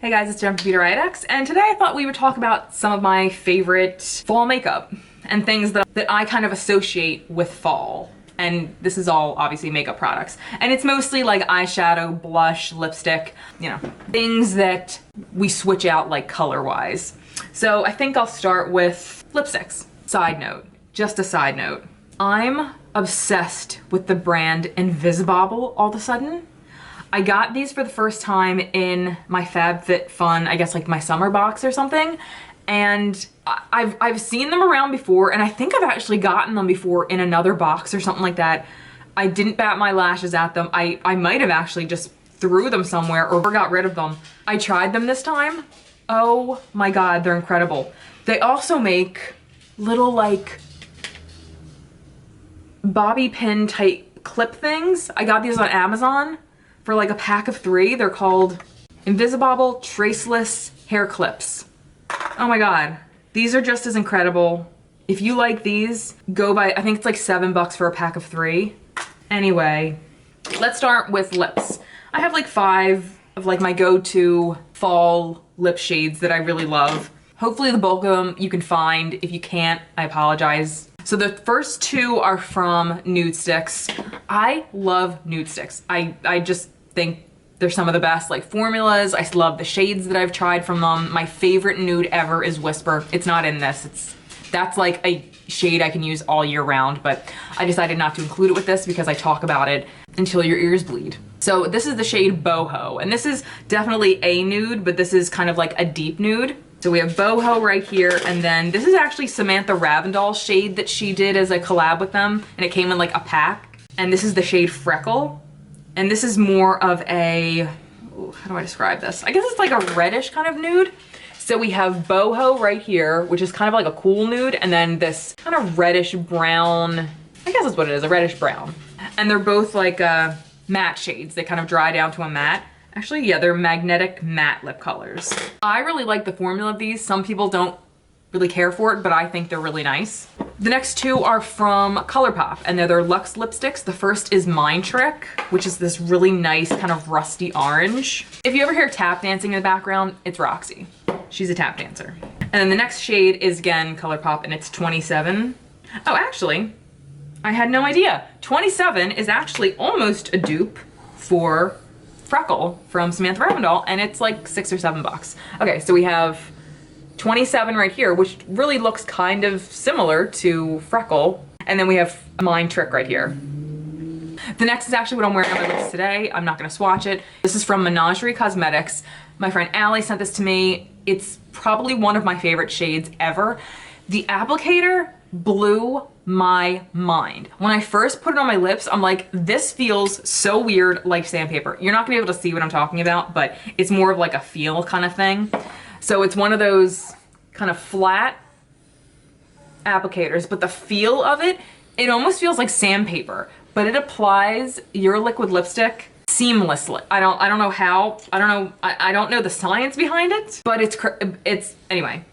Hey guys, it's Jeffree from beautyriotx, and today I thought we would talk about some of my favorite fall makeup and things that I kind of associate with fall. And this is all obviously makeup products. And it's mostly like eyeshadow, blush, lipstick, you know, things that we switch out like color-wise. So I think I'll start with lipsticks. Side note, just a side note. I'm obsessed with the brand Invisibobble all of a sudden. I got these for the first time in my FabFitFun, I guess like my summer box or something. And I've seen them around before, and I think I've actually gotten them before in another box or something like that. I didn't bat my lashes at them. I might have actually just threw them somewhere or got rid of them. I tried them this time. Oh my God, they're incredible. They also make little like bobby pin type clip things. I got these on Amazon for like a pack of 3. They're called Invisibobble Traceless Hair Clips. Oh my God, these are just as incredible. If you like these, go buy, I think it's like $7 for a pack of 3. Anyway, let's start with lips. I have like 5 of like my go-to fall lip shades that I really love. Hopefully the bulk of them you can find. If you can't, I apologize. So the first 2 are from NUDESTIX. I love NUDESTIX. I just think they're some of the best like formulas. I love the shades that I've tried from them. My favorite nude ever is Whisper. It's not in this. That's like a shade I can use all year round, but I decided not to include it with this because I talk about it until your ears bleed. So this is the shade Boho, and this is definitely a nude, but this is kind of like a deep nude. So we have Boho right here, and then this is actually Samantha Ravndal's shade that she did as a collab with them, and it came in like a pack. And this is the shade Freckle. And this is more of a, how do I describe this? I guess it's like a reddish kind of nude. So we have Boho right here, which is kind of like a cool nude, and then this kind of reddish brown, I guess that's what it is, a reddish brown. And they're both like matte shades. They kind of dry down to a matte. Actually, yeah, they're magnetic matte lip colors. I really like the formula of these. Some people don't really care for it, but I think they're really nice. The next 2 are from ColourPop, and they're their Luxe lipsticks. The first is Mind Trick, which is this really nice kind of rusty orange. If you ever hear tap dancing in the background, it's Roxy. She's a tap dancer. And then the next shade is again ColourPop, and it's 27. Oh, actually, I had no idea. 27 is actually almost a dupe for Freckle from Samantha Ravndal, and it's like $6 or $7. Okay, so we have 27 right here, which really looks kind of similar to Freckle. And then we have Mind Trick right here. The next is actually what I'm wearing on my lips today. I'm not gonna swatch it. This is from Menagerie Cosmetics. My friend Allie sent this to me. It's probably one of my favorite shades ever. The applicator blew my mind. When I first put it on my lips, I'm like, this feels so weird like sandpaper. You're not gonna be able to see what I'm talking about, but it's more of like a feel kind of thing. So it's one of those kind of flat applicators, but the feel of it, it almost feels like sandpaper, but it applies your liquid lipstick seamlessly. I don't know how, I don't know the science behind it, but it's, anyway.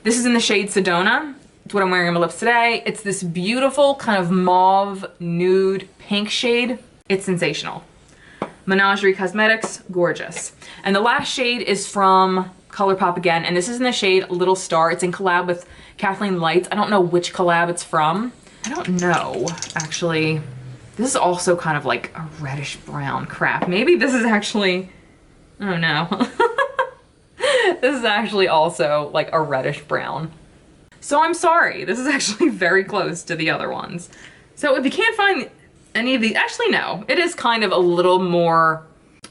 This is in the shade Sedona. It's what I'm wearing on my lips today. It's this beautiful kind of mauve nude pink shade. It's sensational. Menagerie Cosmetics, gorgeous. And the last shade is from ColourPop again, and this is in the shade Little Star. It's in collab with Kathleen Lights. I don't know which collab it's from. I don't know, actually. This is also kind of like a reddish brown. Crap, maybe this is actually, oh no. This is actually also like a reddish brown. So I'm sorry, this is actually very close to the other ones. So if you can't find any of these, actually no, it is kind of a little more,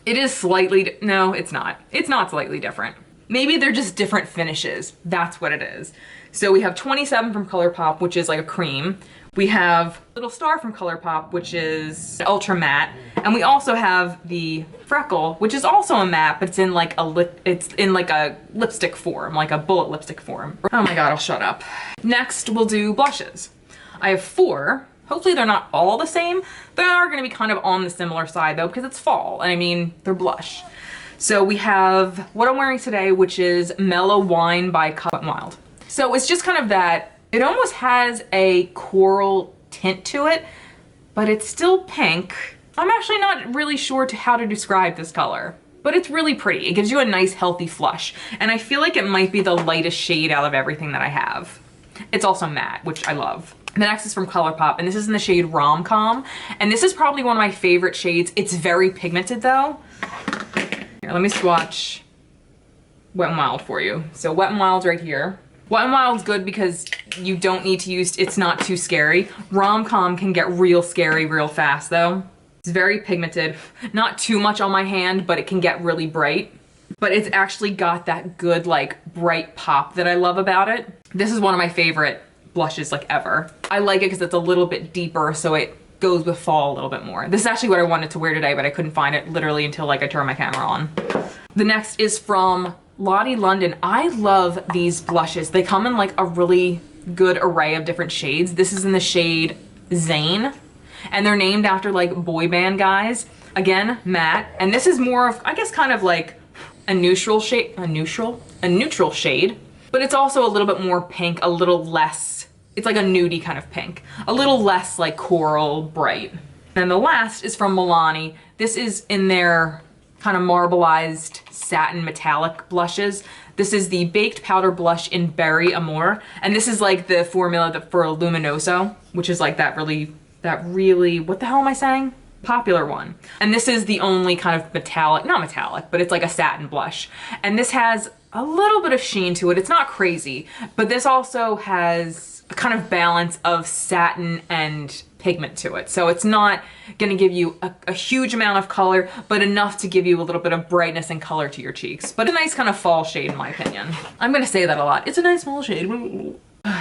it is slightly, no, it's not. It's not slightly different. Maybe they're just different finishes. That's what it is. So we have 27 from ColourPop, which is like a cream. We have Little Star from ColourPop, which is ultra matte. And we also have the Freckle, which is also a matte, but it's in like a lipstick form, like a bullet lipstick form. Oh my God, I'll shut up. Next, we'll do blushes. I have 4. Hopefully they're not all the same. They are gonna be kind of on the similar side though, because it's fall, and I mean, they're blush. So we have what I'm wearing today, which is Mellow Wine by Wet n Wild. So it's just kind of that, it almost has a coral tint to it, but it's still pink. I'm actually not really sure how to describe this color, but it's really pretty. It gives you a nice healthy flush. And I feel like it might be the lightest shade out of everything that I have. It's also matte, which I love. The next is from ColourPop, and this is in the shade Rom-Com. And this is probably one of my favorite shades. It's very pigmented though. Here, let me swatch Wet n Wild for you. So Wet n Wild's right here. Wet n Wild's good because you don't need to use, it's not too scary. Rom-Com can get real scary real fast though. It's very pigmented, not too much on my hand, but it can get really bright. But it's actually got that good like bright pop that I love about it. This is one of my favorite blushes like ever. I like it because it's a little bit deeper, so it goes with fall a little bit more. This is actually what I wanted to wear today, but I couldn't find it literally until like I turned my camera on. The next is from Lottie London. I love these blushes. They come in like a really good array of different shades. This is in the shade Zayn, and they're named after like boy band guys. Again, matte, and this is more of, I guess, kind of like a neutral shade, a neutral shade, but it's also a little bit more pink, a little less, it's like a nudie kind of pink, a little less like coral bright. And the last is from Milani. This is in their kind of marbleized satin metallic blushes. This is the Baked Powder Blush in Berry Amour, and this is like the formula for Luminoso, which is like that really, what the hell am I saying? Popular one. And this is the only kind of metallic, not metallic, but it's like a satin blush. And this has a little bit of sheen to it. It's not crazy, but this also has a kind of balance of satin and pigment to it. So it's not gonna give you a huge amount of color, but enough to give you a little bit of brightness and color to your cheeks. But a nice kind of fall shade in my opinion. I'm gonna say that a lot. It's a nice fall shade.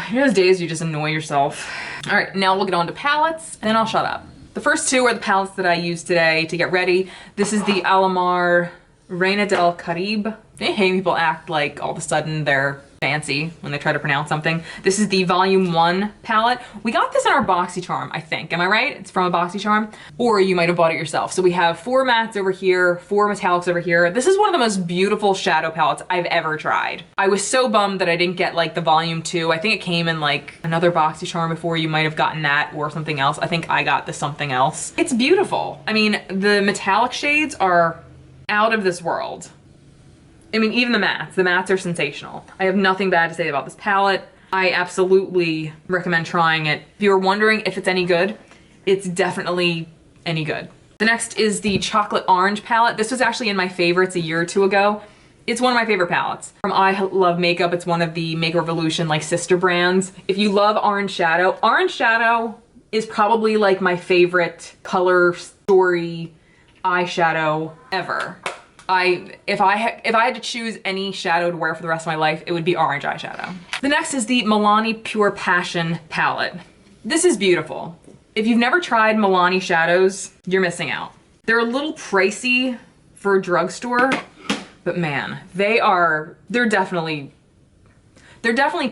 Here's days you just annoy yourself. All right, now we'll get on to palettes and then I'll shut up. The first two are the palettes that I used today to get ready. This is the Alamar Reina del Caribe. They hate people act like all of a sudden they're fancy when they try to pronounce something. This is the Volume 1 palette. We got this in our BoxyCharm, I think. Am I right? It's from a BoxyCharm? Or you might have bought it yourself. So we have 4 mattes over here, 4 metallics over here. This is one of the most beautiful shadow palettes I've ever tried. I was so bummed that I didn't get like the Volume 2. I think it came in like another BoxyCharm before. You might have gotten that or something else. I think I got the something else. It's beautiful. I mean, the metallic shades are out of this world. I mean, even the mattes are sensational. I have nothing bad to say about this palette. I absolutely recommend trying it. If you were wondering if it's any good, it's definitely any good. The next is the Chocolate Orange palette. This was actually in my favorites a year or two ago. It's one of my favorite palettes. From I Love Makeup, it's one of the Makeup Revolution like sister brands. If you love orange shadow is probably like my favorite color story eyeshadow ever. If I had to choose any shadow to wear for the rest of my life, it would be orange eyeshadow. The next is the Milani Pure Passion palette. This is beautiful. If you've never tried Milani shadows, you're missing out. They're a little pricey for a drugstore, but man, they're definitely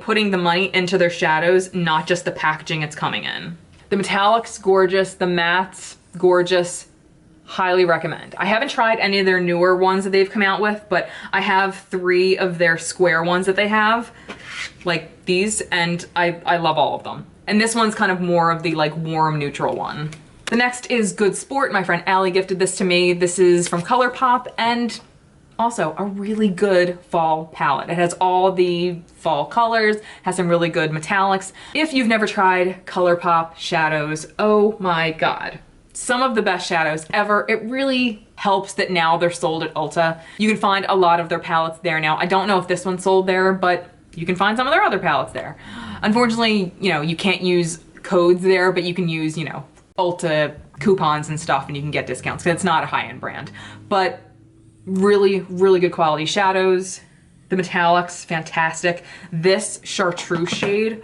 putting the money into their shadows, not just the packaging it's coming in. The metallics, gorgeous. The mattes, gorgeous. Highly recommend. I haven't tried any of their newer ones that they've come out with, but I have 3 of their square ones that they have, like these, and I love all of them. And this one's kind of more of the like warm neutral one. The next is Good Sport. My friend Allie gifted this to me. This is from ColourPop and also a really good fall palette. It has all the fall colors, has some really good metallics. If you've never tried ColourPop shadows, oh my God. Some of the best shadows ever. It really helps that now they're sold at Ulta. You can find a lot of their palettes there now. I don't know if this one's sold there, but you can find some of their other palettes there. Unfortunately, you know, you can't use codes there, but you can use, you know, Ulta coupons and stuff and you can get discounts because it's not a high-end brand. But really, really good quality shadows. The metallics, fantastic. This chartreuse shade,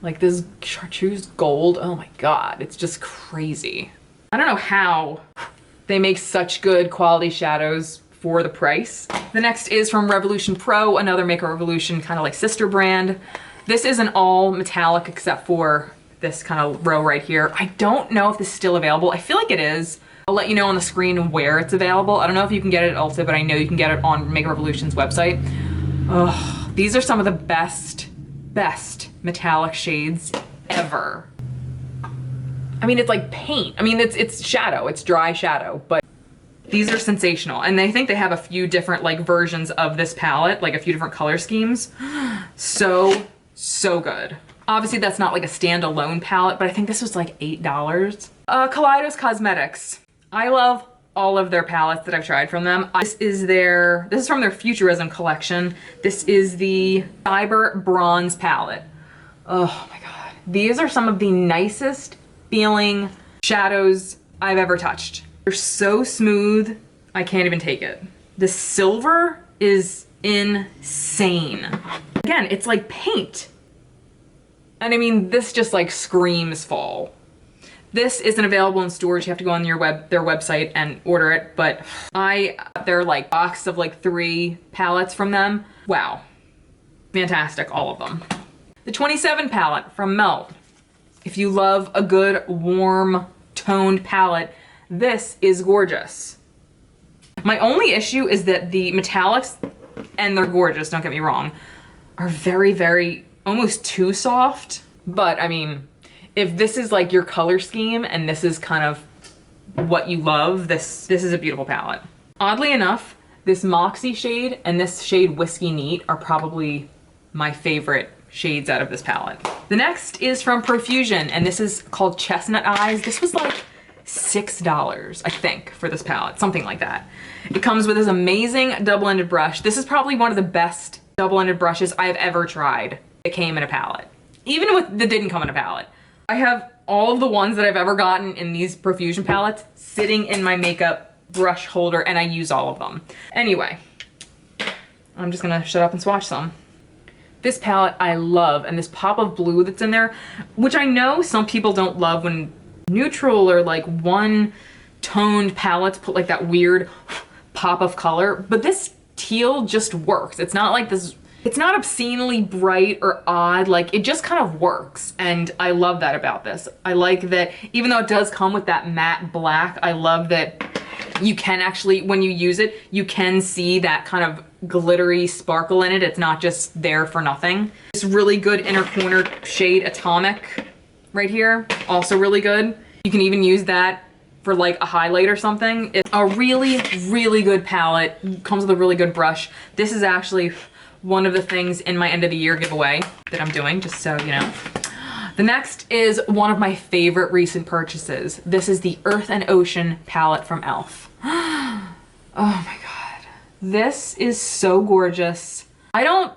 like this chartreuse gold, oh my God, it's just crazy. I don't know how they make such good quality shadows for the price. The next is from Revolution Pro, another Makeup Revolution kind of like sister brand. This is an all metallic except for this kind of row right here. I don't know if this is still available. I feel like it is. I'll let you know on the screen where it's available. I don't know if you can get it at Ulta, but I know you can get it on Makeup Revolution's website. Oh, these are some of the best metallic shades ever. I mean, it's like paint. I mean, it's shadow, it's dry shadow, but These are sensational. And I think they have a few different like versions of this palette, like a few different color schemes. So good. Obviously that's not like a standalone palette, but I think this was like $8. Kaleidos Cosmetics. I love all of their palettes that I've tried from them. This is from their Futurism collection. This is the Cyber Bronze palette. Oh my God. These are some of the nicest feeling shadows I've ever touched. They're so smooth, I can't even take it. The silver is insane. Again, it's like paint. And I mean, this just like screams fall. This isn't available in stores. You have to go on their website and order it, but they're like box of like 3 palettes from them. Wow. Fantastic, all of them. The 27 palette from Melt. If you love a good warm toned palette, this is gorgeous. My only issue is that the metallics, and they're gorgeous, don't get me wrong, are very, very, almost too soft. But I mean, if this is like your color scheme and this is kind of what you love, this is a beautiful palette. Oddly enough, this Moxie shade and this shade Whiskey Neat are probably my favorite shades out of this palette. The next is from Profusion, and this is called Chestnut Eyes. This was like $6, I think, for this palette, something like that. It comes with this amazing double-ended brush. This is probably one of the best double-ended brushes I've ever tried that came in a palette. Even with that didn't come in a palette. I have all of the ones that I've ever gotten in these Profusion palettes sitting in my makeup brush holder, and I use all of them. Anyway, I'm just gonna shut up and swatch some. This palette I love, and this pop of blue that's in there, which I know some people don't love when neutral or like one toned palettes put like that weird pop of color, but this teal just works. It's not like this, it's not obscenely bright or odd, like it just kind of works. And I love that about this. I like that even though it does come with that matte black, I love that you can actually, when you use it, you can see that kind of glittery sparkle in it. It's not just there for nothing. This really good inner corner shade Atomic right here, also really good. You can even use that for like a highlight or something. It's a really, really good palette. Comes with a really good brush. This is actually one of the things in my end of the year giveaway that I'm doing, just so you know. The next is one of my favorite recent purchases. This is the Earth and Ocean palette from e.l.f. Oh my God. This is so gorgeous. I don't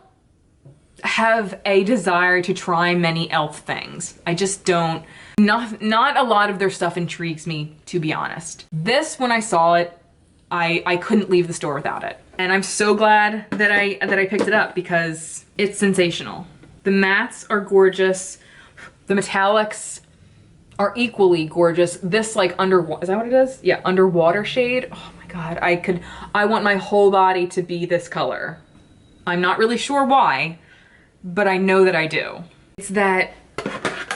have a desire to try many e.l.f. things. I just don't. Not a lot of their stuff intrigues me, to be honest. This, when I saw it, I couldn't leave the store without it. And I'm so glad that I picked it up because it's sensational. The mattes are gorgeous. The metallics are equally gorgeous. This like is that what it is? Yeah, underwater shade. Oh my God, I want my whole body to be this color. I'm not really sure why, but I know that I do. It's that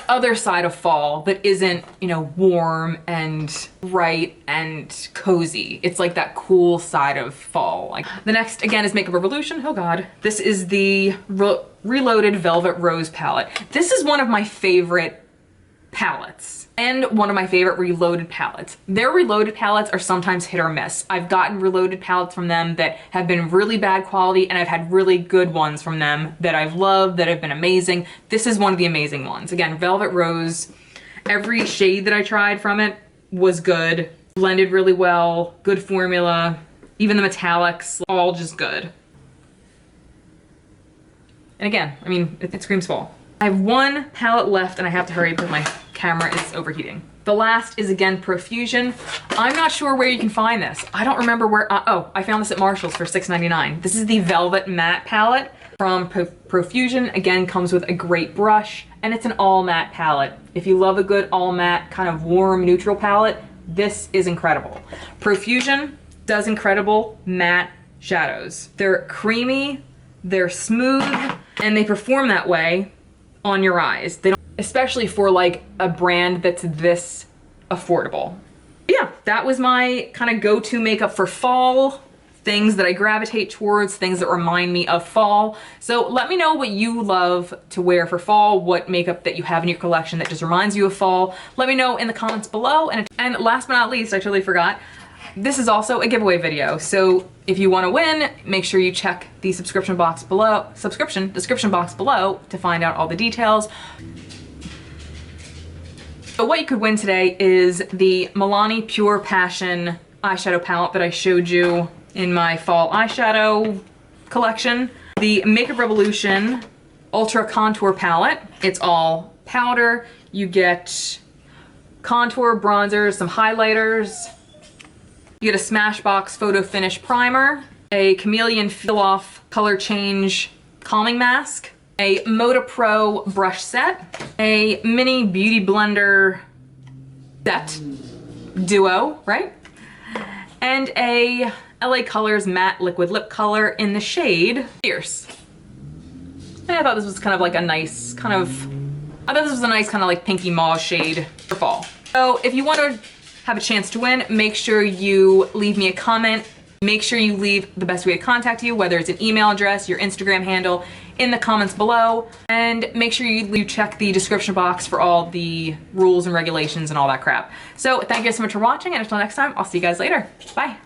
other side of fall that isn't, you know, warm and bright and cozy. It's like that cool side of fall. Like the next again is Makeup Revolution. Oh God. This is the Reloaded Velvet Rose palette. This is one of my favorite palettes and one of my favorite Reloaded palettes. Their Reloaded palettes are sometimes hit or miss. I've gotten Reloaded palettes from them that have been really bad quality, and I've had really good ones from them that I've loved, that have been amazing. This is one of the amazing ones. Again, Velvet Rose. Every shade that I tried from it was good. Blended really well, good formula. Even the metallics, all just good. And again, I mean, it screams fall. I have one palette left and I have to hurry because my camera is overheating. The last is again Profusion. I'm not sure where you can find this. I don't remember where, oh, I found this at Marshall's for $6.99. This is the Velvet Matte Palette from Profusion. Again, comes with a great brush, and it's an all matte palette. If you love a good all matte kind of warm neutral palette, this is incredible. Profusion does incredible matte shadows. They're creamy, they're smooth, and they perform that way on your eyes. They don't, especially for like a brand that's this affordable. Yeah, that was my kind of go-to makeup for fall. Things that I gravitate towards, things that remind me of fall. So let me know what you love to wear for fall, what makeup that you have in your collection that just reminds you of fall. Let me know in the comments below. And last but not least, I totally forgot, this is also a giveaway video. So if you want to win, make sure you check the description box below to find out all the details. So what you could win today is the Milani Pure Passion eyeshadow palette that I showed you in my fall eyeshadow collection. The Makeup Revolution Ultra Contour Palette. It's all powder. You get contour, bronzers, some highlighters. You get a Smashbox Photo Finish Primer, a Chameleon Feel Off Color Change Calming Mask, a Moda Pro brush set, a mini beauty blender set duo, right? And a LA Colors matte liquid lip color in the shade Fierce. And I thought this was kind of like a nice kind of like pinky mauve shade for fall. So if you want to have a chance to win, make sure you leave me a comment. Make sure you leave the best way to contact you, whether it's an email address, your Instagram handle, in the comments below. And make sure you check the description box for all the rules and regulations and all that crap. So thank you guys so much for watching, and until next time, I'll see you guys later. Bye.